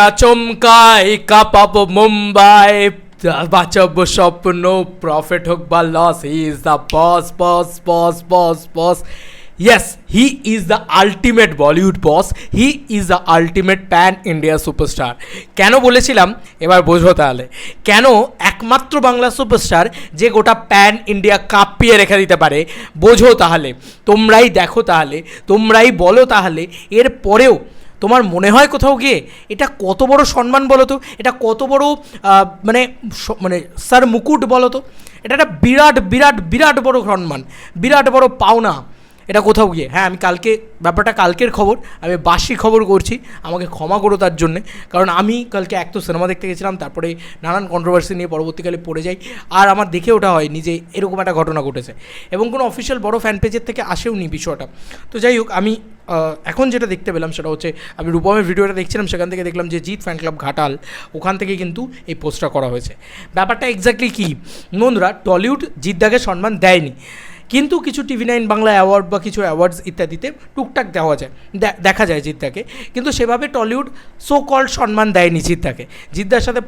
আচমকাই কাঁপাবো মুম্বাই, বাঁচাবো স্বপ্ন, প্রফিট হোক বা loss, he is the boss boss boss boss boss. Yes, he is the ultimate Bollywood boss, he is the ultimate pan India superstar. কেন বলেছিলাম এবার বোঝো তাহলে, কেন একমাত্র বাংলা সুপারস্টার যে গোটা প্যান ইন্ডিয়া কাঁপিয়ে রেখে দিতে পারে। বোঝো তাহলে, তোমরাই দেখো তাহলে, তোমরাই বলো তাহলে, এর পরেও তোমার মনে হয় কোথাও গিয়ে এটা কত বড় সম্মান বলো তো, এটা কত বড় মানে মানে স্যার মুকুট বলো তো, এটা একটা বিরাট বিরাট বিরাট বড় সম্মান, বিরাট বড় পাওনা এটা কোথাও গিয়ে। হ্যাঁ, আমি ব্যাপারটা কালকের খবর, আমি বাসি খবর করছি, আমাকে ক্ষমা করো তার জন্যে। কারণ আমি কালকে এক তো সিনেমা দেখতে গেছিলাম, তারপরে নানান কন্ট্রোভার্সি নিয়ে পরবর্তীকালে পড়ে যাই, আর আমার দেখে ওঠা হয়নি যে এরকম একটা ঘটনা ঘটেছে, এবং কোনো অফিসিয়াল বড় ফ্যান পেজের থেকে আসেওনি বিষয়টা। তো যাই হোক, আমি এখন যেটা দেখতে পেলাম সেটা হচ্ছে, আমি রূপমের ভিডিওটা দেখছিলাম, সেখান থেকে দেখলাম যে জিৎ ফ্যান ক্লাব ঘাটাল, ওখান থেকে কিন্তু এই পোস্টটা করা হয়েছে। ব্যাপারটা এক্স্যাক্টলি কী বন্ধুরা, টলিউড জিদ্দাকে সম্মান দেয়নি, কিন্তু কিছু TV9 বাংলা অ্যাওয়ার্ড বা কিছু অ্যাওয়ার্ডস ইত্যাদিতে টুকটাক দেওয়া যায়, দেখা যায় জিদ্দাকে, কিন্তু সেভাবে টলিউড সো কল্ড সম্মান দেয়নি জিদ্দাকে। জিদ্দার সাথে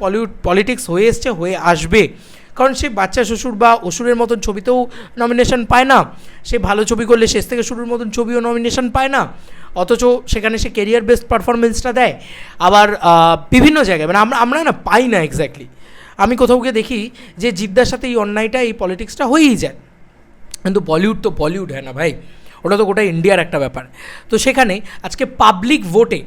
পলিটিক্স হয়ে এসছে, হয়ে আসবে, কারণ সে বাচ্চা শ্বশুর বা অসুরের মতন ছবিতেও নমিনেশন পায় না, সে ভালো ছবি করলে শেষ থেকে শুরুর মতন ছবিও নমিনেশন পায় না, অথচ সেখানে সে কেরিয়ার বেসড পারফরমেন্সটা দেয়। আবার বিভিন্ন জায়গায় মানে আমরা না পাই না এক্স্যাক্টলি। আমি কোথাও গিয়ে দেখি যে জিদ্দার সাথে এই অন্যায়টা, এই পলিটিক্সটা হয়েই যায়, কিন্তু বলিউড তো বলিউড হয় না ভাই, ওটা তো গোটা ইন্ডিয়ার একটা ব্যাপার। তো সেখানে আজকে পাবলিক ভোটে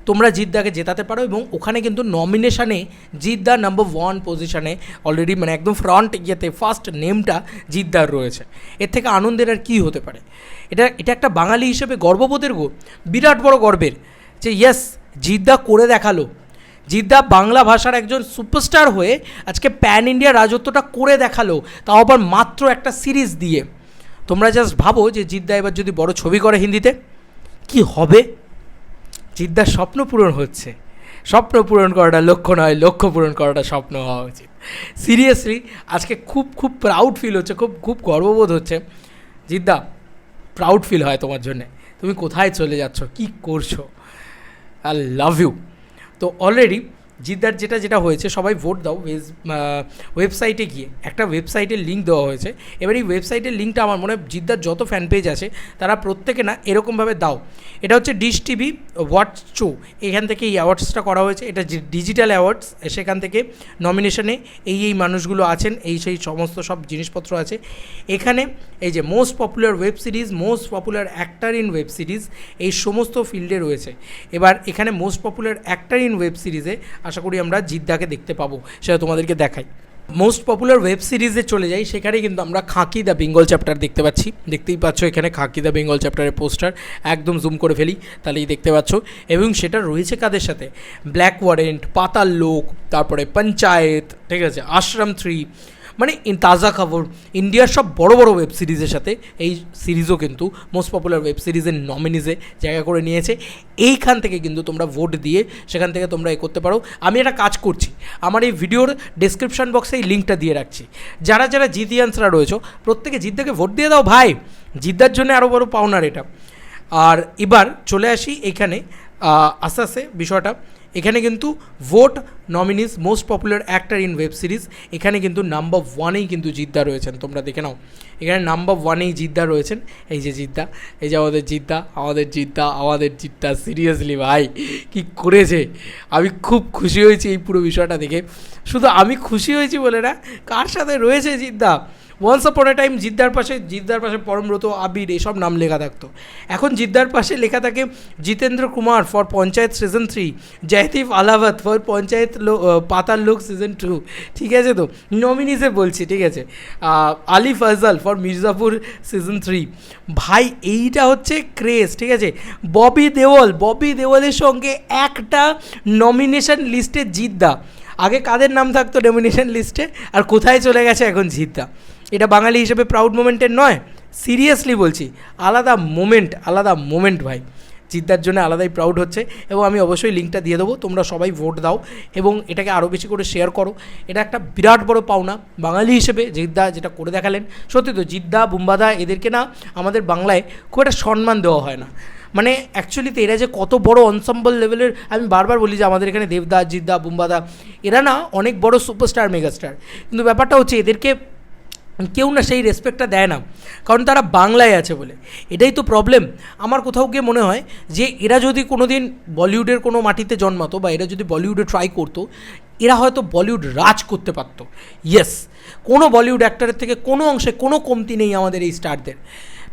তোমরা জিদ্দাকে জেতাতে পারো, এবং ওখানে কিন্তু নমিনেশানে জিদ্দা নাম্বার 1 পজিশানে অলরেডি, মানে একদম ফ্রন্ট ইয়েতে ফার্স্ট নেমটা জিদ্দার রয়েছে। এর থেকে আনন্দের আর কী হতে পারে? এটা একটা বাঙালি হিসেবে গর্ববোধের বিরাট বড় গর্বের, যে ইয়েস, জিদ্দা করে দেখালো, জিদ্দা বাংলা ভাষার একজন সুপারস্টার হয়ে আজকে প্যান ইন্ডিয়া রাজত্বটা করে দেখালো, তাও আবার মাত্র একটা সিরিজ দিয়ে। তোমরা জাস্ট ভাবো যে জিদ্দা এবার যদি বড় ছবি করে হিন্দিতে, কি হবে? জিদ্দার স্বপ্ন পূরণ হচ্ছে। স্বপ্ন পূরণ করাটা লক্ষ্য নয়, লক্ষ্য পূরণ করাটা স্বপ্ন হওয়া উচিত। সিরিয়াসলি আজকে খুব খুব প্রাউড ফিল হচ্ছে, খুব খুব গর্ববোধ হচ্ছে। জিদ্দা, প্রাউড ফিল হয় তোমার জন্যে। তুমি কোথায় চলে যাচ্ছ, কী করছো? I love you. তো অলরেডি জিদ্দার যেটা হয়েছে, সবাই ভোট দাও ওয়েবসাইটে গিয়ে, একটা ওয়েবসাইটের লিঙ্ক দেওয়া হয়েছে। এবার এই ওয়েবসাইটের লিঙ্কটা আমার মনে হয় জিদ্দার যত ফ্যান পেজ আছে তারা প্রত্যেকে না এরকমভাবে দাও। এটা হচ্ছে ডিশ টিভি ওয়াটস শো, এখান থেকে এই অ্যাওয়ার্ডসটা করা হয়েছে, এটা ডিজিটাল অ্যাওয়ার্ডস। সেখান থেকে নমিনেশনে এই মানুষগুলো আছেন, সেই সমস্ত সব জিনিসপত্র আছে এখানে। এই যে most popular web series, most popular actor in web series, এই সমস্ত ফিল্ডে রয়েছে। এবার এখানে most popular actor in web সিরিজে আশা করি আমরা জিদ্দাকে দেখতে পাবো, সেটা তোমাদেরকে দেখাই। মোস্ট পপুলার ওয়েব সিরিজে চলে যাই, সেখানে কিন্তু আমরা খাকি দ্য বেঙ্গল চ্যাপ্টার দেখতে পাচ্ছি। দেখতেই পাচ্ছ এখানে খাকি দ্য বেঙ্গল চ্যাপ্টারের পোস্টার, একদম জুম করে ফেলি তাহলেই দেখতে পাচ্ছ। এবং সেটা রয়েছে কাদের সাথে? ব্ল্যাক ওয়ারেন্ট, পাতাল লোক, তারপরে পঞ্চায়েত, ঠিক আছে, আশ্রম 3, মানে তাজা খবর, ইন্ডিয়ার সব বড় বড় ওয়েব সিরিজের সাথে এই সিরিজও কিন্তু মোস্ট পপুলার ওয়েব সিরিজের নমিনিজে জায়গা করে নিয়েছে। এইখান থেকে কিন্তু তোমরা ভোট দিয়ে সেখান থেকে তোমরা করতে পারো। আমি একটা কাজ করছি, আমার এই ভিডিওর ডেসক্রিপশন বক্সে এই লিঙ্কটা দিয়ে রাখছি। যারা যারা জিদিয়ান্সরা রয়েছে প্রত্যেকে জিদ্দাকে ভোট দিয়ে দাও ভাই, জিদ্দার জন্য আরও বড় পাওনার এটা। আর এবার চলে আসি এখানে আস্তে আস্তে বিষয়টা। এখানে কিন্তু vote nominees most popular actor in web series, এখানে কিন্তু নাম্বার 1-এই কিন্তু জিদ্দা রয়েছেন। তোমরা দেখে নাও, এখানে নাম্বার 1-এই জিদ্দা রয়েছেন। এই যে জিদ্দা, এই যে আমাদের জিদ্দা, আমাদের জিদ্দা, আমাদের জিদ্দা। সিরিয়াসলি ভাই কি করেছে, আমি খুব খুশি হয়েছি এই পুরো বিষয়টা দেখে। শুধু আমি খুশি হয়েছি বলে না, কার সাথে রয়েছে জিদ্দা। ওয়ান্স আপন এ টাইম জিদ্দার পাশে পরমব্রত, আবির, এসব নাম লেখা থাকতো। এখন জিদ্দার পাশে লেখা থাকে Jitendra Kumar for Panchayat season 3, Jaideep Ahlawat for Panchayat Paatal Lok season 2, ঠিক আছে? তো নমিনিসে বলছি, ঠিক আছে, আলি ফজল ফর মির্জাপুর সিজন 3। ভাই এইটা হচ্ছে ক্রেজ, ঠিক আছে? ববি দেওয়ালের সঙ্গে একটা নমিনেশন লিস্টে জিদ্দা। আগে কাদের নাম থাকতো নমিনেশন লিস্টে, আর কোথায় চলে গেছে এখন জিদ্দা? এটা বাঙালি হিসেবে প্রাউড মোমেন্টের নয়? সিরিয়াসলি বলছি, আলাদা মোমেন্ট ভাই। জিদ্দার জন্য আলাদাই প্রাউড হচ্ছে, এবং আমি অবশ্যই লিঙ্কটা দিয়ে দেবো। তোমরা সবাই ভোট দাও এবং এটাকে আরও বেশি করে শেয়ার করো। এটা একটা বিরাট বড় পাওনা বাঙালি হিসেবে, জিদ্দা যেটা করে দেখালেন। সত্যি তো জিদ্দা, বুম্বাদা, এদেরকে না আমাদের বাংলায় খুব একটা সম্মান দেওয়া হয় না। মানে অ্যাকচুয়ালিতে এরা যে কত বড় অনসাম্বল লেভেলের, আমি বারবার বলি যে আমাদের এখানে দেবদা, জিদ্দা, বুম্বাদা, এরা না অনেক বড় সুপারস্টার, মেগাস্টার, কিন্তু ব্যাপারটা হচ্ছে এদেরকে কেউ না সেই রেসপেক্টটা দেয় না, কারণ তারা বাংলায় আছে বলে। এটাই তো প্রবলেম। আমার কোথাও গিয়ে মনে হয় যে এরা যদি কোনো দিন বলিউডের কোনো মাটিতে জন্মাতো বা এরা যদি বলিউডে ট্রাই করতো, এরা হয়তো বলিউড রাজ করতে পারতো। ইয়েস, কোনো বলিউড অ্যাক্টরের থেকে কোনো অংশে কোনো কমতি নেই আমাদের এই স্টারদের,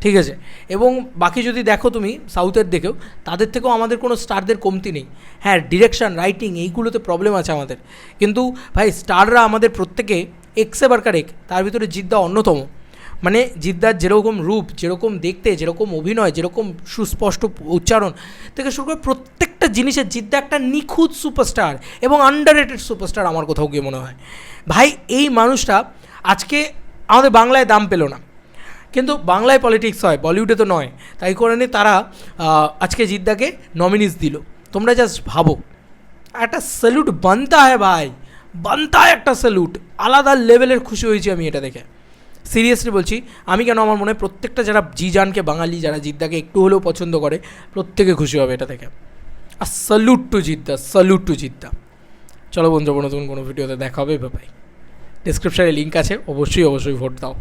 ঠিক আছে? এবং বাকি যদি দেখো তুমি সাউথের দেখেও, তাদের থেকেও আমাদের কোনো স্টারদের কমতি নেই। হ্যাঁ, ডিরেকশন, রাইটিং এইগুলোতে প্রবলেম আছে আমাদের, কিন্তু ভাই স্টাররা আমাদের প্রত্যেকে এক্সে বারকার এক, তার ভিতরে জিদ্দা অন্যতম। মানে জিদ্দার যেরকম রূপ, যেরকম দেখতে, যেরকম অভিনয়, যেরকম সুস্পষ্ট উচ্চারণ থেকে শুরু করে প্রত্যেকটা জিনিসের জিদ্দা একটা নিখুঁত সুপারস্টার এবং আন্ডাররেটেড সুপারস্টার আমার কোথাও গিয়ে মনে হয়। ভাই এই মানুষটা আজকে আমাদের বাংলায় দাম পেল না, কিন্তু বাংলায় পলিটিক্স হয়, বলিউডে তো নয়, তাই করে নিয়ে তারা আজকে জিদ্দাকে নমিনিস দিল। তোমরা জাস্ট ভাবো, একটা স্যালুট বানতা হয় ভাই, বানতা হয় একটা স্যালুট। আলাদা লেভেলের খুশি হয়েছি আমি এটা দেখে, সিরিয়াসলি বলছি। আমি কেন, আমার মনে হয় প্রত্যেকটা যারা জি জানকে বাঙালি, যারা জিদ্দাকে একটু হলেও পছন্দ করে, প্রত্যেকে খুশি হবে এটা দেখে। আর salute to Jidda, salute to Jidda. চলো বন্ধু, নতুন কোনো ভিডিওতে দেখা হবে। ভাই ডিসক্রিপশানে লিঙ্ক আছে, অবশ্যই ভোট দাও।